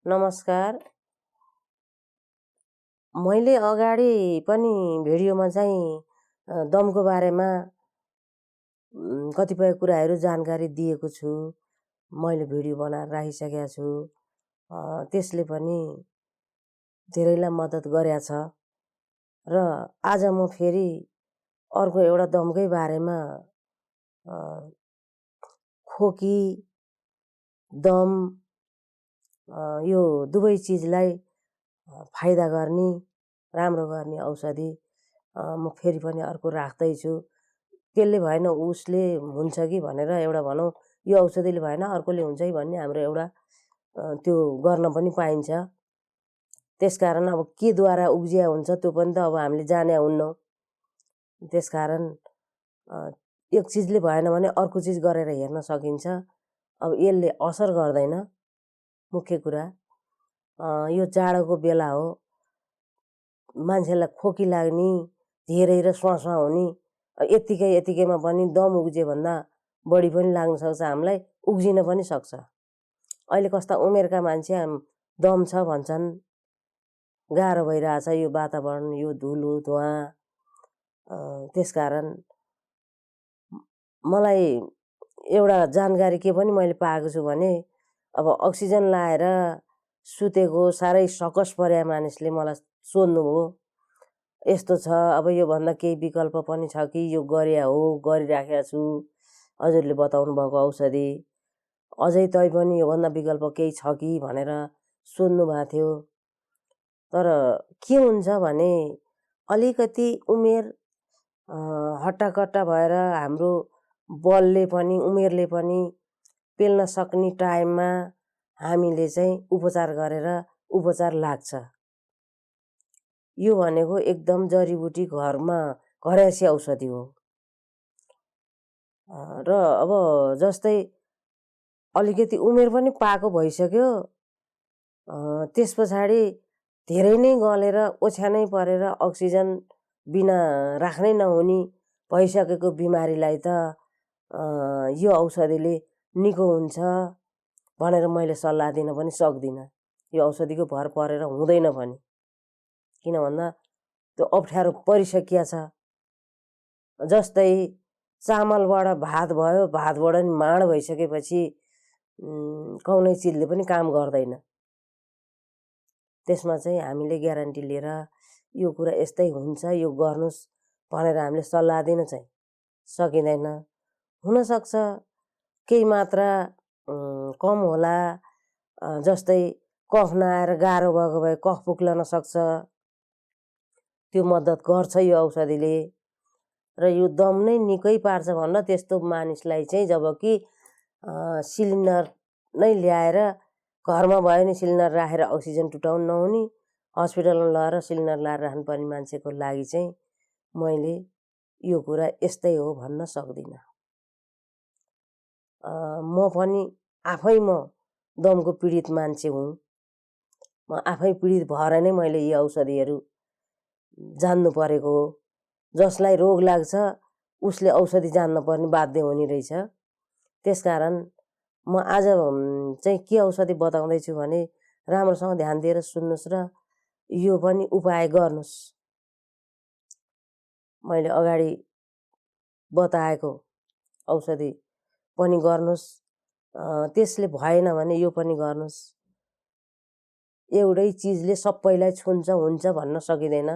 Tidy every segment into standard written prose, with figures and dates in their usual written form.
नमस्कार। मैले अगाडि पनि भिडियोमा चाहिँ दमको बारेमा कतिपय कुराहरू जानकारी दिएको छु। मैले भिडियो बनाएर राखिसकेको छु। त्यसले पनि धेरैलाई मद्दत गरेको छ र आज म फेरि अर्को एउटा दमकै बारेमा खोकी दम यो दुवै चिजलाई फाइदा गर्ने राम्रो गर्ने औषधि म फेरि पनि अर्को राख्दैछु। त्यसले भएन उसले हुन्छ कि भनेर एउटा भनौँ यो औषधिले भएन अर्कोले हुन्छ कि भन्ने हाम्रो एउटा त्यो गर्न पनि पाइन्छ। त्यसकारण अब केद्वारा उब्जिया हुन्छ त्यो पनि त अब हामीले जाने हुन्नौँ। त्यसकारण एक चिजले भएन भने अर्को चिज गरेर हेर्न सकिन्छ। अब यसले असर गर्दैन। मुख्य कुरा यो जाडोको बेला हो, मान्छेलाई खोकी लाग्ने धेरै र स्वास्वा हुने यत्तिकैमा पनि दम उब्जे भन्दा बढी पनि लाग्न सक्छ, हामीलाई उब्जिन पनि सक्छ। अहिले कस्ता उमेरका मान्छे दम छ भन्छन्, गाह्रो भइरहेछ यो वातावरण, यो धुलो धुवा। त्यसकारण मलाई एउटा जानकारी के पनि मैले पाएको छु भने अब अक्सिजन लाएर सुतेको साह्रै सकस परेका मानिसले मलाई सोध्नुभयो यस्तो छ, अब योभन्दा केही विकल्प पनि छ कि यो गरिया हो, गरिराखेको छु, हजुरले बताउनु भएको औषधि अझै तै पनि योभन्दा विकल्प केही छ कि भनेर सोध्नु भएको थियो। तर के हुन्छ भने अलिकति उमेर हट्टाकट्टा भएर हाम्रो बलले पनि उमेरले पनि पेल्न सक्ने टाइममा हामीले चाहिँ उपचार गरेर उपचार लाग्छ। यो भनेको एकदम जडीबुटी घरमा घरेसी औषधि हो। र अब जस्तै अलिकति उमेर पनि पाएको भइसक्यो, त्यस पछाडि धेरै नै गलेर ओछ्यानै परेर अक्सिजन बिना राख्नै नहुने भइसकेको बिमारीलाई त यो औषधिले निको हुन्छ भनेर मैले सल्लाह दिन पनि सक्दिनँ। यो औषधिको भर परेर हुँदैन पनि, किन भन्दा त्यो अप्ठ्यारो परिसकिया छ। जस्तै चामलबाट भात भयो, भातबाट नि माड भइसकेपछि कुनै चिजले पनि काम गर्दैन। त्यसमा चाहिँ हामीले ग्यारेन्टी लिएर यो कुरा यस्तै हुन्छ, यो गर्नुस् भनेर हामीले सल्लाह दिन चाहिँ सकिँदैन। हुनसक्छ केही मात्रा कम होला, जस्तै कफ नआएर गाह्रो भएको भए कफ पुग्लन सक्छ, त्यो मद्दत गर्छ यो औषधिले। र यो दम नै निकै पार्छ भन्न त्यस्तो मानिसलाई चाहिँ जब कि सिलिन्डर नै ल्याएर घरमा भयो नि सिलिन्डर राखेर अक्सिजन टुटाउनु नहुने, हस्पिटलमा लगेर सिलिन्डर लाएर राख्नुपर्ने मान्छेको लागि चाहिँ मैले यो कुरा यस्तै हो भन्न सक्दिनँ। म पनि आफै म दमको पीडित मान्छे हुँ। म आफै पीडित भएर नै मैले यी औषधिहरू जान्नु परेको हो। जसलाई रोग लाग्छ उसले औषधि जान्न पर्ने बाध्य हुने रहेछ। त्यसकारण म आज चाहिँ के औषधि बताउँदैछु भने राम्रोसँग ध्यान दिएर सुन्नुहोस् र यो पनि उपाय गर्नुहोस्। मैले अगाडि बताएको औषधि पनि गर्नुहोस्, त्यसले भएन भने यो पनि गर्नुहोस्। एउटै चिजले सबैलाई छुन्छ हुन्छ भन्न सकिँदैन।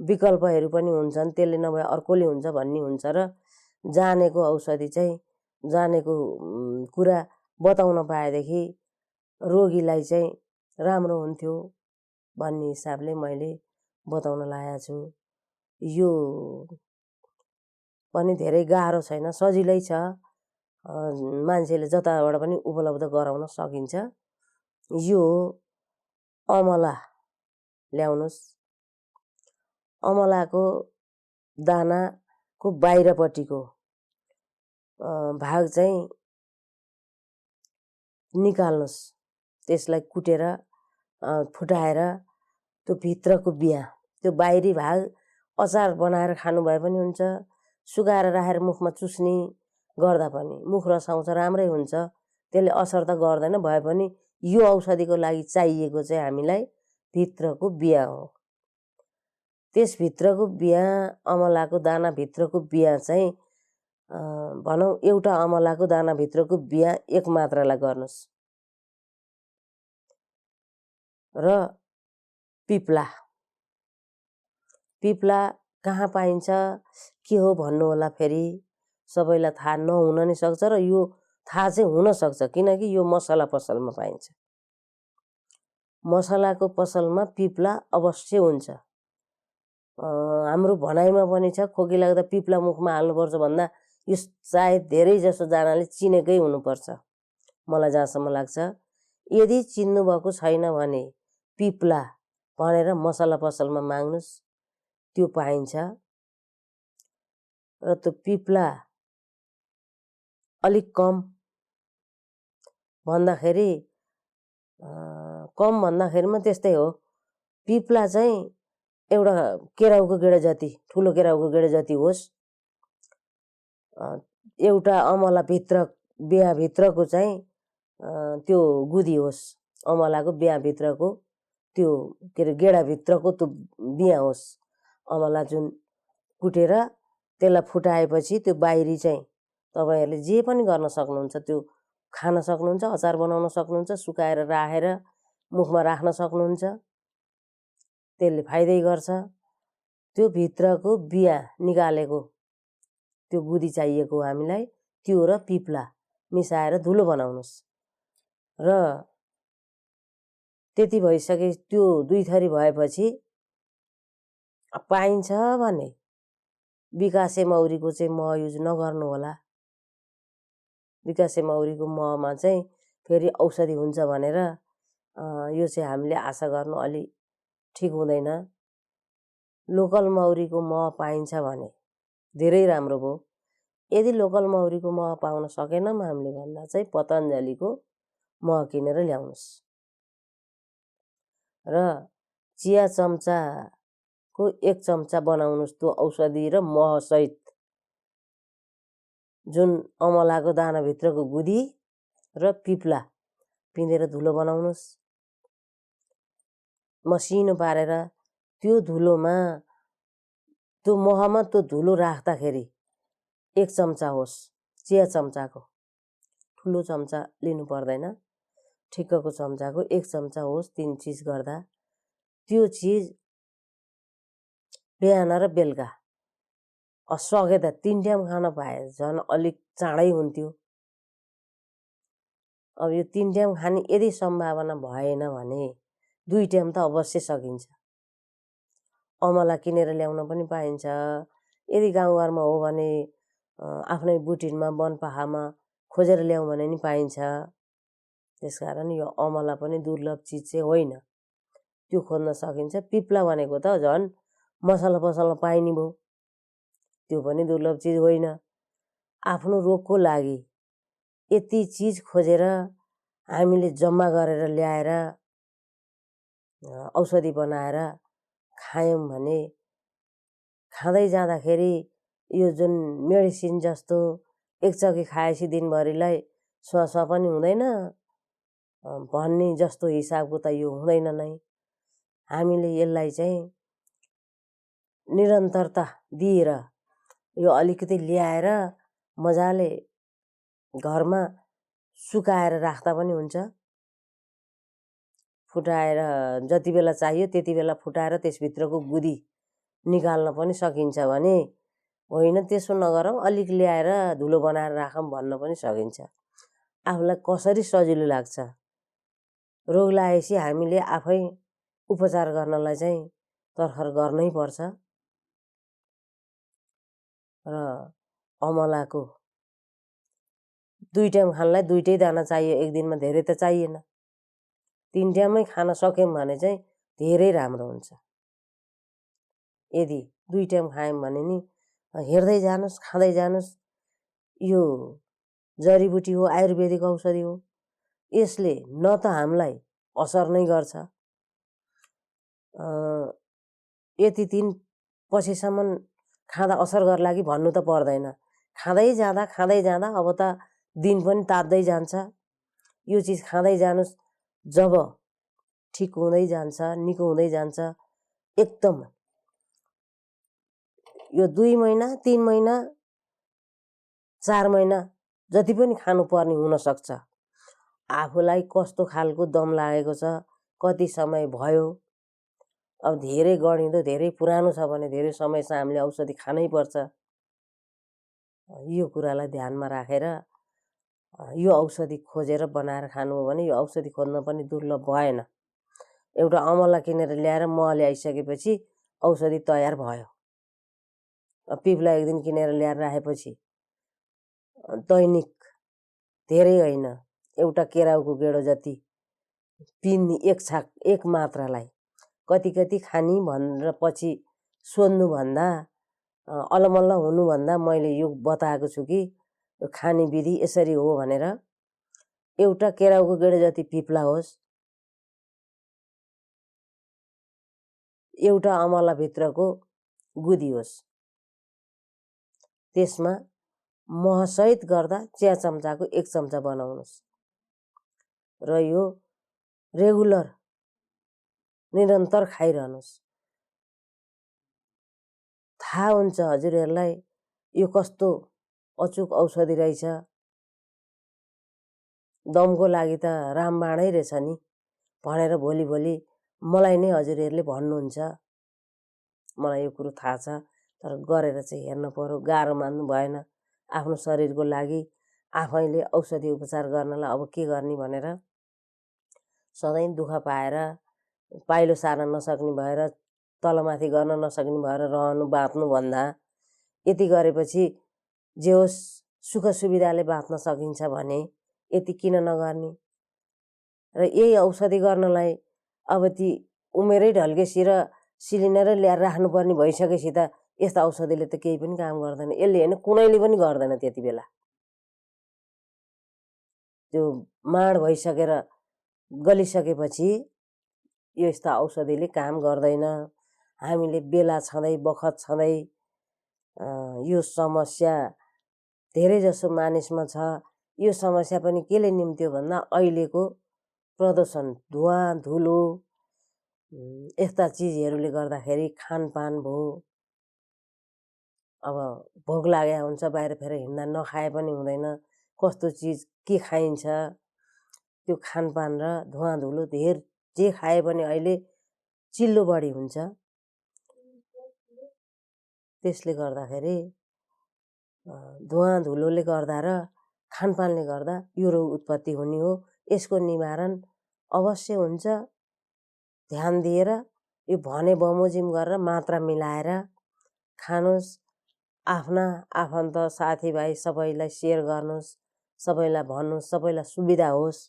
विकल्पहरू पनि हुन्छन्, त्यसले नभए अर्कोले हुन्छ भन्ने हुन्छ। र जानेको औषधि चाहिँ जानेको कुरा बताउन पाएदेखि रोगीलाई चाहिँ राम्रो हुन्थ्यो भन्ने हिसाबले मैले बताउन लागेको छु। यो पनि धेरै गाह्रो छैन, सजिलै छ, मान्छेले जताबाट पनि उपलब्ध गराउन सकिन्छ। यो अमला ल्याउनुहोस्। अमलाको दानाको बाहिरपट्टिको भाग चाहिँ निकाल्नुहोस्। त्यसलाई कुटेर फुटाएर त्यो भित्रको बिया, त्यो बाहिरी भाग अचार बनाएर खानु भए पनि हुन्छ, सुकाएर राखेर मुखमा चुस्ने गर्दा पनि मुख रसाउँछ, राम्रै हुन्छ। त्यसले असर त गर्दैन, भए पनि यो औषधिको लागि चाहिएको चाहिँ हामीलाई भित्रको बिया हो। त्यसभित्रको बिया, अमलाको दानाभित्रको बिया चाहिँ भनौँ एउटा अमलाको दानाभित्रको बिया 1 मात्रालाई गर्नुहोस्। र पिप्ला कहाँ पाइन्छ के हो भन्नु होला, फेरि सबैलाई थाहा नहुन नि सक्छ र यो थाहा चाहिँ हुन सक्छ, किनकि यो मसला पसलमा पाइन्छ। मसलाको पसलमा पिप्ला अवश्य हुन्छ। हाम्रो भनाइमा पनि छ, खोकी लाग्दा पिप्ला मुखमा हाल्नुपर्छ भन्दा यो सायद धेरै जसो जनाले चिनेकै हुनुपर्छ, मलाई जहाँसम्म लाग्छ। यदि चिन्नुभएको छैन भने पिप्ला भनेर मसला पसलमा माग्नुहोस्, त्यो पाइन्छ। र त्यो पिप्ला अलिक कम भन्दाखेरिमा त्यस्तै हो। पिप्ला चाहिँ एउटा केराउको गेडा जति, ठुलो केराउको गेडा जति होस्। एउटा अमलाभित्र बियाभित्रको चाहिँ त्यो गुदी होस्, अमलाको बियाभित्रको त्यो के अरे गेडाभित्रको त्यो बिया होस्। अमला जुन कुटेर त्यसलाई फुटाएपछि त्यो बाहिरी चाहिँ तपाईँहरूले जे पनि गर्न सक्नुहुन्छ, त्यो खान सक्नुहुन्छ, अचार बनाउन सक्नुहुन्छ, सुकाएर राखेर मुखमा राख्न सक्नुहुन्छ, त्यसले फाइदै गर्छ। त्यो भित्रको बिया निकालेको त्यो गुदी चाहिएको हामीलाई, त्यो र पिप्ला मिसाएर धुलो बनाउनुहोस्। र त्यति भइसके, त्यो 2 थरी भएपछि पाइन्छ भने विकासे मौरीको चाहिँ मह युज नगर्नु होला। विकासे मौरीको महमा चाहिँ फेरि औषधि हुन्छ भनेर यो चाहिँ हामीले आशा गर्नु अलि ठिक हुँदैन। लोकल मौरीको मह पाइन्छ भने धेरै राम्रो भयो। यदि लोकल मौरीको मह पाउन सकेनौँ हामीले भन्दा चाहिँ पतञ्जलीको मह किनेर ल्याउनुहोस्। र चिया चम्चाको 1 चम्चा बनाउनुहोस् त्यो औषधि र महसहित, जुन अमलाको दानाभित्रको गुदी र पिप्ला पिँधेर धुलो बनाउनुहोस्। मसिनो पारेर त्यो धुलोमा, त्यो महमा त्यो धुलो राख्दाखेरि 1 चम्चा होस्, चिया चम्चाको, ठुलो चम्चा लिनु पर्दैन, ठिक्कको चम्चाको 1 चम्चा होस्। 3 चिज गर्दा त्यो चिज बिहान र बेलुका सके त 3 टाइम खान पाए झन् अलिक चाँडै हुन्थ्यो। अब यो 3 टाइम खाने यदि सम्भावना भएन भने 2 टाइम त अवश्य सकिन्छ। अमला किनेर ल्याउन पनि पाइन्छ। यदि गाउँघरमा हो भने आफ्नै बुटिनमा वनपाखामा खोजेर ल्याउँ भने नि पाइन्छ। त्यसकारण यो अमला पनि दुर्लभ चिज चाहिँ होइन, त्यो खोज्न सकिन्छ। पिप्ला भनेको त झन् मसला पसलमा पाइने भयो, त्यो पनि दुर्लभ चिज होइन। आफ्नो रोगको लागि यति चिज खोजेर हामीले जम्मा गरेर ल्याएर औषधि बनाएर खायौँ भने खाँदै जाँदाखेरि यो जुन मेडिसिन जस्तो एकचोटि खाएपछि दिनभरिलाई स्वास पनि हुँदैन भन्ने जस्तो हिसाबको त यो हुँदैन नै। हामीले यसलाई चाहिँ निरन्तरता दिएर यो अलिकति ल्याएर मजाले घरमा सुकाएर राख्दा पनि हुन्छ। फुटाएर जति बेला चाहियो त्यति बेला फुटाएर त्यसभित्रको गुदी निकाल्न पनि सकिन्छ भने, होइन त्यसो नगरौँ अलिक ल्याएर धुलो बनाएर राखौँ भन्न पनि सकिन्छ। आफूलाई कसरी सजिलो लाग्छ, रोग लागेपछि हामीले आफै उपचार गर्नलाई चाहिँ तरखर गर्नै पर्छ। र अमलाको 2 टाइम खानलाई 2टै दाना चाहियो, एक दिनमा धेरै त चाहिएन। 3 टाइमै खान सक्यौँ भने चाहिँ धेरै राम्रो हुन्छ। यदि 2 टाइम खायौँ भने नि हेर्दै जानुहोस्, खाँदै जानुहोस्। यो जडीबुटी हो, आयुर्वेदिक औषधि हो। यसले न त हामीलाई असर नै गर्छ, यति दिन पछिसम्म खाँदा असर गर्ला कि भन्नु त पर्दैन। खाँदै जाँदा अब त दिन पनि तात्दै जान्छ। यो चिज खाँदै जानुहोस्, जब ठिक हुँदै जान्छ, निको हुँदै जान्छ, एकदम यो 2 महिना 3 महिना 4 महिना जति पनि खानुपर्ने हुनसक्छ। आफूलाई कस्तो खालको दम लागेको छ, कति समय भयो, अब धेरै गढिँदो धेरै पुरानो छ भने धेरै समयसम्म हामीले औषधि खानै पर्छ। यो कुरालाई ध्यानमा राखेर यो औषधि खोजेर बनाएर खानु हो भने यो औषधि खोज्न पनि दुर्लभ भएन। एउटा अमला किनेर ल्याएर मह ल्याइसकेपछि औषधि तयार भयो। पिप्ला एक दिन किनेर ल्याएर राखेपछि दैनिक धेरै होइन, एउटा केराउको गेडो जति पिन्ने एक मात्रालाई कति कति खाने भनेर पछि सोध्नुभन्दा अलमल्ल हुनुभन्दा मैले यो बताएको छु कि यो खाने विधि यसरी हो भनेर। एउटा केराउको गेडो जति पिप्ला होस्, एउटा अमलाभित्रको गुदी होस्, त्यसमा महसहित गर्दा चिया चम्चाको 1 चम्चा बनाउनुहोस् र यो रेगुलर निरन्तर खाइरहनुहोस्। थाहा हुन्छ हजुरहरूलाई यो कस्तो अचुक औषधि रहेछ, दमको लागि त रामबाणै रहेछ नि भनेर भोलि मलाई नै हजुरहरूले भन्नुहुन्छ। मलाई यो कुरो थाहा छ, तर गरेर चाहिँ हेर्न पर्यो। गाह्रो मान्नु भएन। आफ्नो शरीरको लागि आफैले औषधि उपचार गर्नलाई अब के गर्ने भनेर सधैँ दुःख पाएर पाइलो सार्न नसक्ने भएर तलमाथि गर्न नसक्ने भएर बाँच्नुभन्दा यति गरेपछि जे होस् सुख सुविधाले बाँच्न सकिन्छ भने यति किन नगर्ने। र यही औषधि गर्नलाई अब ती उमेरै ढल्केसी र सिलिन्डरै ल्याएर राख्नुपर्ने भइसकेपछि त यस्ता औषधिले त केही पनि काम गर्दैन। यसले होइन कुनैले पनि गर्दैन। त्यति बेला त्यो माड भइसकेर गलिसकेपछि यस्ता औषधिले काम गर्दैन। हामीले बेला छँदै बखत छँदै यो समस्या धेरै जसो मानिसमा छ। यो समस्या पनि केले निम्त्यो भन्दा अहिलेको प्रदूषण, धुवा धुलो यस्ता चिजहरूले गर्दाखेरि खानपान भयो। अब भोक लागेको हुन्छ, बाहिर फेर हिँड्दा नखाए पनि हुँदैन। कस्तो चिज के खाइन्छ, त्यो खानपान र धुवा धुलो जे खाए पनि अहिले चिल्लो बढी हुन्छ। त्यसले गर्दाखेरि धुवा धुलोले गर्दा र खानपानले गर्दा यो रोग उत्पत्ति हुने हो। यसको निवारण अवश्य हुन्छ। ध्यान दिएर यो भने बमोजिम गरेर मात्रा मिलाएर खानुहोस्। आफ्ना आफन्त साथीभाइ सबैलाई सेयर गर्नुहोस्, सबैलाई भन्नुहोस्, सबैलाई सुविधा होस्।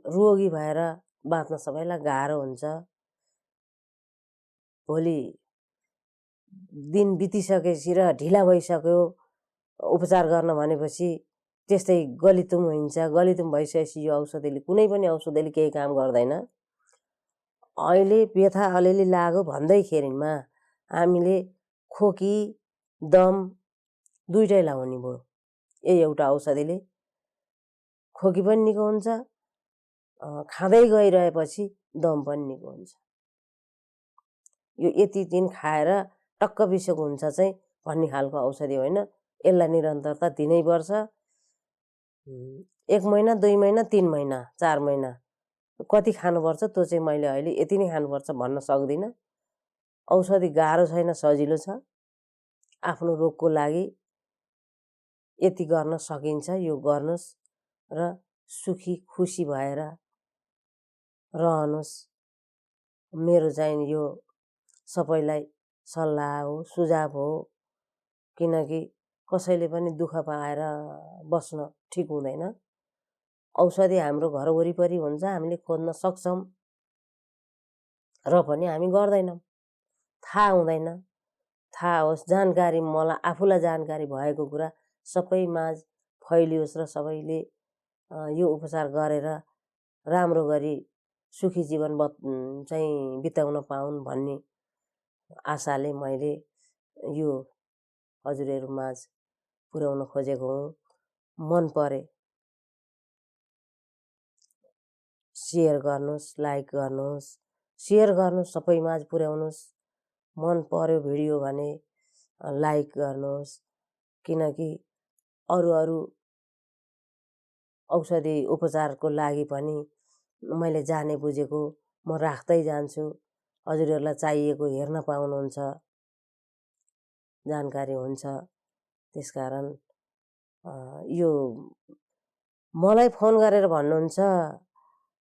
रोगी भएर बाँच्न सबैलाई गाह्रो हुन्छ। भोलि दिन बितिसकेपछि र ढिला भइसक्यो उपचार गर्न भनेपछि त्यस्तै गलितुम हुन्छ। गलितुम भइसकेपछि यो औषधिले कुनै पनि औषधिले केही काम गर्दैन। अहिले व्यथा अलिअलि लाग्यो भन्दैखेरिमा हामीले खोकी दम दुइटै लाउने भयो। यही एउटा औषधिले खोकी पनि निको हुन्छ, खाँदै गइरहेपछि दम पनि निको हुन्छ। यो यति दिन खाएर टक्क बिसोको हुन्छ चाहिँ भन्ने खालको औषधि होइन। यसलाई निरन्तरता दिनैपर्छ। 1 महिना 2 महिना 3 महिना 4 महिना कति खानुपर्छ त्यो चाहिँ मैले अहिले यति नै खानुपर्छ भन्न सक्दिनँ। औषधि गाह्रो छैन, सजिलो छ। आफ्नो रोगको लागि यति गर्न सकिन्छ। यो गर्नुहोस् र सुखी खुसी भएर रहनुहोस्। मेरो चाहिँ यो सबैलाई सल्लाह हो, सुझाव हो। किनकि कसैले पनि दुःख पाएर बस्न ठिक हुँदैन। औषधि हाम्रो घर वरिपरि हुन्छ, हामीले खोज्न सक्छौँ र पनि हामी गर्दैनौँ। थाहा हुँदैन। थाहा होस्, जानकारी मलाई आफूलाई जानकारी भएको कुरा सबैमाझ फैलियोस् र सबैले यो उपचार गरेर राम्रो गरी सुखी जीवन चाहिँ बिताउन पाउन् भन्ने आशाले मैले यो हजुरहरूमाझ पुर्याउन खोजेको हुँ। मन परे सेयर गर्नुहोस्, लाइक गर्नुहोस्, सेयर गर्नुहोस्, सबैमाझ पुर्याउनुहोस्। मन पर्यो भिडियो भने लाइक गर्नुहोस्, किनकि अरू अरू औषधि उपचारको लागि पनि मैले जाने बुझेको म राख्दै जान्छु। हजुरहरूलाई चाहिएको हेर्न पाउनुहुन्छ, जानकारी हुन्छ। त्यसकारण यो मलाई फोन गरेर भन्नुहुन्छ,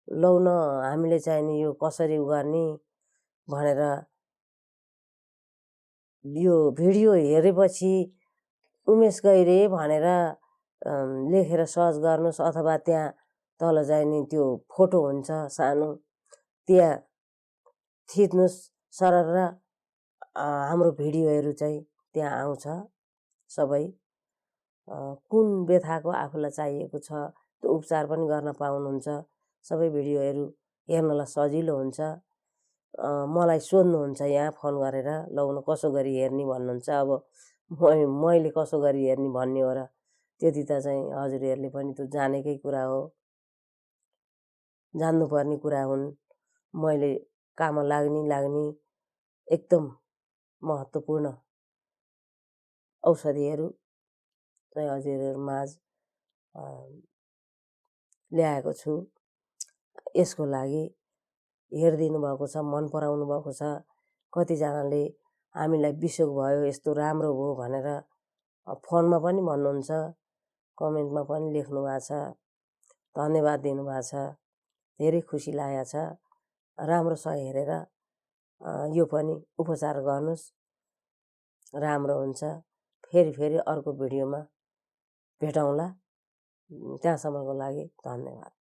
लौ न हामीले चाहिँ नि यो कसरी गर्ने भनेर। यो भिडियो हेरेपछि उमेश गैरे भनेर लेखेर सर्च गर्नुहोस्, अथवा त्यहाँ तल चाहिँ नि त्यो फोटो हुन्छ सानो, त्यहाँ थिच्नुहोस् सरर, हाम्रो भिडियोहरू चाहिँ त्यहाँ आउँछ। सबै कुन व्यथाको आफूलाई चाहिएको छ त्यो उपचार पनि गर्न पाउनुहुन्छ। सबै भिडियोहरू हेर्नलाई सजिलो हुन्छ। मलाई सोध्नुहुन्छ यहाँ फोन गरेर, लौ न कसो गरी हेर्ने भन्नुहुन्छ। अब मैले कसो गरी हेर्ने भन्ने हो र, त्यति त चाहिँ हजुरहरूले पनि त्यो जानेकै कुरा हो, जान्नुपर्ने कुरा हुन्। मैले काम लाग्ने एकदम महत्त्वपूर्ण औषधिहरू चाहिँ हजुरहरूमाझ ल्याएको छु। यसको लागि हेरिदिनु भएको छ, मन पराउनु भएको छ। कतिजनाले हामीलाई बिसोक भयो, यस्तो राम्रो हो भनेर फोनमा पनि भन्नुहुन्छ, कमेन्टमा पनि लेख्नु भएको छ, धन्यवाद दिनुभएको छ। धेरै खुसी लागेको छ। राम्रो छ हेरेर यो पनि उपचार गर्नुहोस्, राम्रो हुन्छ। फेरि अर्को भिडियोमा भेटौँला। त्यहाँसम्मको लागि धन्यवाद।